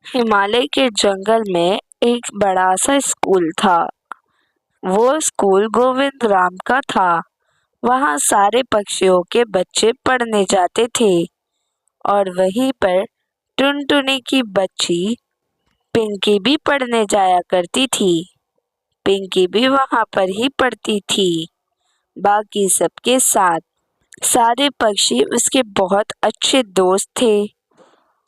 हिमालय के जंगल में एक बड़ा सा स्कूल था। वो स्कूल गोविंद राम का था। वहाँ सारे पक्षियों के बच्चे पढ़ने जाते थे और वहीं पर टुनटुनी की बच्ची पिंकी भी पढ़ने जाया करती थी। पिंकी भी वहाँ पर ही पढ़ती थी, बाकी सबके साथ। सारे पक्षी उसके बहुत अच्छे दोस्त थे।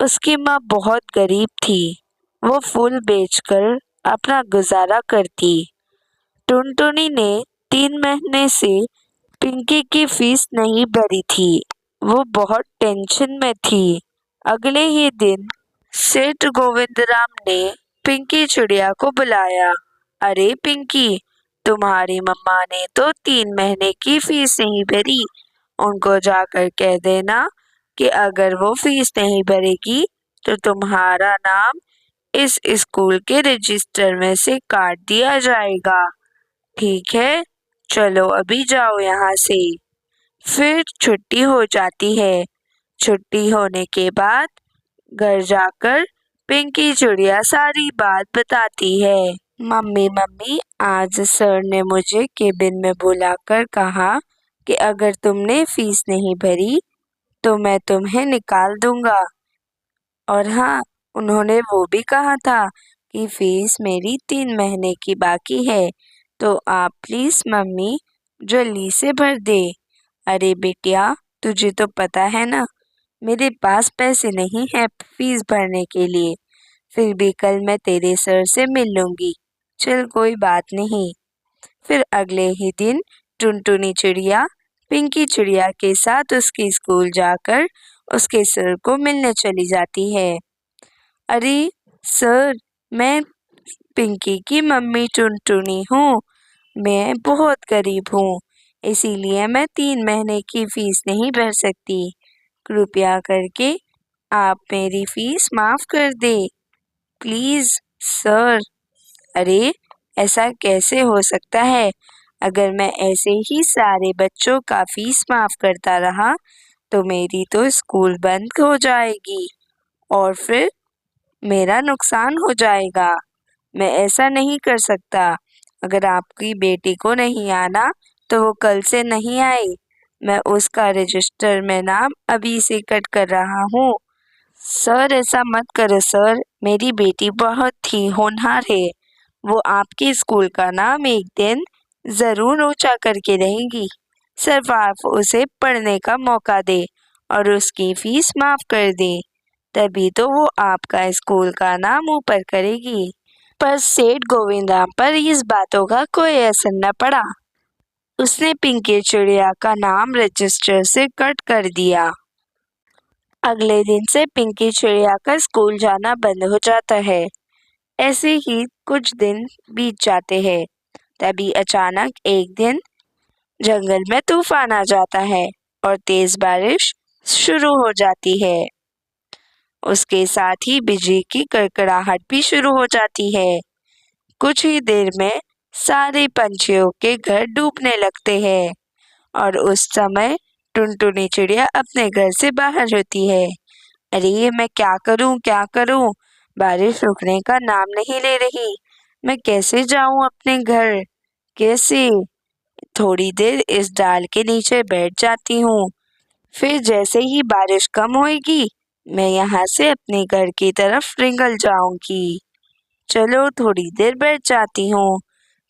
उसकी माँ बहुत गरीब थी। वो फूल बेचकर अपना गुजारा करती। टुनटुनी ने 3 महीने से पिंकी की फीस नहीं भरी थी। वो बहुत टेंशन में थी। अगले ही दिन सेठ गोविंदराम ने पिंकी चिड़िया को बुलाया। अरे पिंकी, तुम्हारी मम्मा ने तो 3 महीने की फीस नहीं भरी। उनको जाकर कह देना कि अगर वो फीस नहीं भरेगी तो तुम्हारा नाम इस स्कूल के रजिस्टर में से काट दिया जाएगा। ठीक है, चलो अभी जाओ यहाँ से। फिर छुट्टी हो जाती है। छुट्टी होने के बाद घर जाकर पिंकी चिड़िया सारी बात बताती है। मम्मी मम्मी, आज सर ने मुझे केबिन में बुलाकर कहा कि अगर तुमने फीस नहीं भरी तो मैं तुम्हें निकाल दूंगा। और हाँ, उन्होंने वो भी कहा था कि फीस मेरी 3 महीने की बाकी है, तो आप प्लीज मम्मी जल्दी से भर दे। अरे बेटिया, तुझे तो पता है ना, मेरे पास पैसे नहीं है फीस भरने के लिए। फिर भी कल मैं तेरे सर से मिल लूंगी। चल कोई बात नहीं। फिर अगले ही दिन टुनटुनी चिड़िया पिंकी चिड़िया के साथ उसके स्कूल जाकर उसके सर को मिलने चली जाती है। अरे सर, मैं पिंकी की मम्मी टुनटुनी हूँ। मैं बहुत गरीब हूँ, इसीलिए मैं 3 महीने की फीस नहीं भर सकती। कृपया करके आप मेरी फीस माफ कर दे, प्लीज सर। अरे ऐसा कैसे हो सकता है? अगर मैं ऐसे ही सारे बच्चों का फीस माफ करता रहा तो मेरी तो स्कूल बंद हो जाएगी और फिर मेरा नुकसान हो जाएगा। मैं ऐसा नहीं कर सकता। अगर आपकी बेटी को नहीं आना तो वो कल से नहीं आई। मैं उसका रजिस्टर में नाम अभी से कट कर रहा हूँ। सर ऐसा मत करो सर, मेरी बेटी बहुत ही होनहार है। वो आपके स्कूल का नाम एक दिन जरूर ऊंचा करके रहेगी। सिर्फ आप उसे पढ़ने का मौका दे और उसकी फीस माफ कर दे, तभी तो वो आपका स्कूल का नाम ऊपर करेगी। पर सेठ गोविंदराम पर इस बातों का कोई असर न पड़ा। उसने पिंकी चिड़िया का नाम रजिस्टर से कट कर दिया। अगले दिन से पिंकी चिड़िया का स्कूल जाना बंद हो जाता है। ऐसे ही कुछ दिन बीत जाते हैं। तभी अचानक एक दिन जंगल में तूफान आ जाता है और तेज बारिश शुरू हो जाती है। उसके साथ ही बिजली की कड़कड़ाहट भी शुरू हो जाती है। कुछ ही देर में सारे पंछियों के घर डूबने लगते हैं और उस समय टुनटुनी चिड़िया अपने घर से बाहर होती है। अरे ये मैं क्या करूं क्या करूं, बारिश रुकने का नाम नहीं ले रही। मैं कैसे जाऊं अपने घर, कैसे? थोड़ी देर इस डाल के नीचे बैठ जाती हूँ। फिर जैसे ही बारिश कम होएगी मैं यहाँ से अपने घर की तरफ निकल जाऊंगी। चलो थोड़ी देर बैठ जाती हूँ।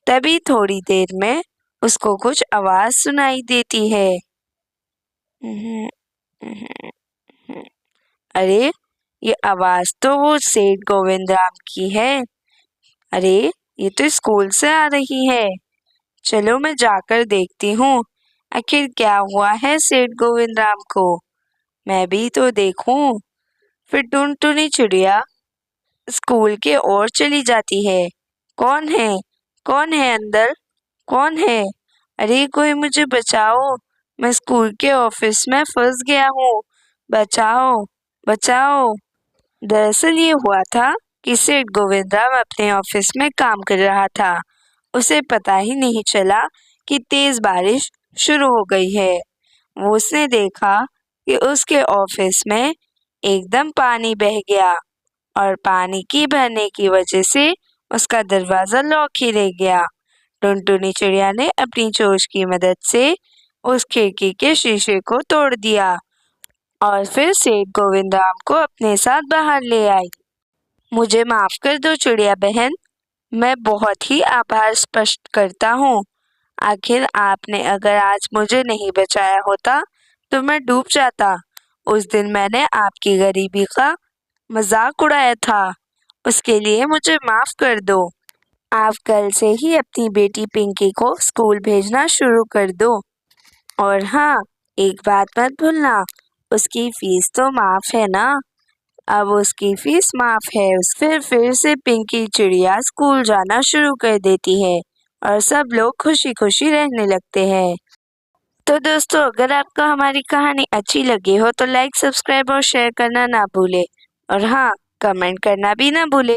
तभी थोड़ी देर में उसको कुछ आवाज सुनाई देती है। अरे ये आवाज तो वो सेठ गोविंद राम की है। अरे ये तो स्कूल से आ रही है। चलो मैं जाकर देखती हूँ, आखिर क्या हुआ है सेठ गोविंद राम को। मैं भी तो देखूं। फिर टुनटुनी चिड़िया स्कूल के ओर चली जाती है। कौन है? कौन है अंदर? कौन है? अरे कोई मुझे बचाओ, मैं स्कूल के ऑफिस में फंस गया हूँ। बचाओ, बचाओ। दरअसल ये हुआ था कि सेठ गोविंदराम अपने ऑफिस में काम कर रहा था। उसे पता ही नहीं चला कि तेज बारिश शुरू हो गई है। उसने देखा कि उसके ऑफिस में एकदम पानी बह गया और पानी की भरने की वजह से उसका दरवाज़ा लॉक ही रह गया। टुनटुनी चिड़िया ने अपनी चोंच की मदद से उस खिड़की के शीशे को तोड़ दिया और फिर सेठ गोविंद राम को अपने साथ बाहर ले आई। मुझे माफ कर दो चिड़िया बहन, मैं बहुत ही आभार स्पष्ट करता हूँ। आखिर आपने अगर आज मुझे नहीं बचाया होता तो मैं डूब जाता। उस दिन मैंने आपकी गरीबी का मजाक उड़ाया था, उसके लिए मुझे माफ कर दो। आप कल से ही अपनी बेटी पिंकी को स्कूल भेजना शुरू कर दो। और हाँ, एक बात मत भूलना, उसकी फीस तो माफ है ना। अब उसकी फीस माफ है, फिर से पिंकी चिड़िया स्कूल जाना शुरू कर देती है और सब लोग खुशी खुशी रहने लगते हैं। तो दोस्तों, अगर आपको हमारी कहानी अच्छी लगी हो तो लाइक, सब्सक्राइब और शेयर करना ना भूले और हाँ, कमेंट करना भी ना भूले।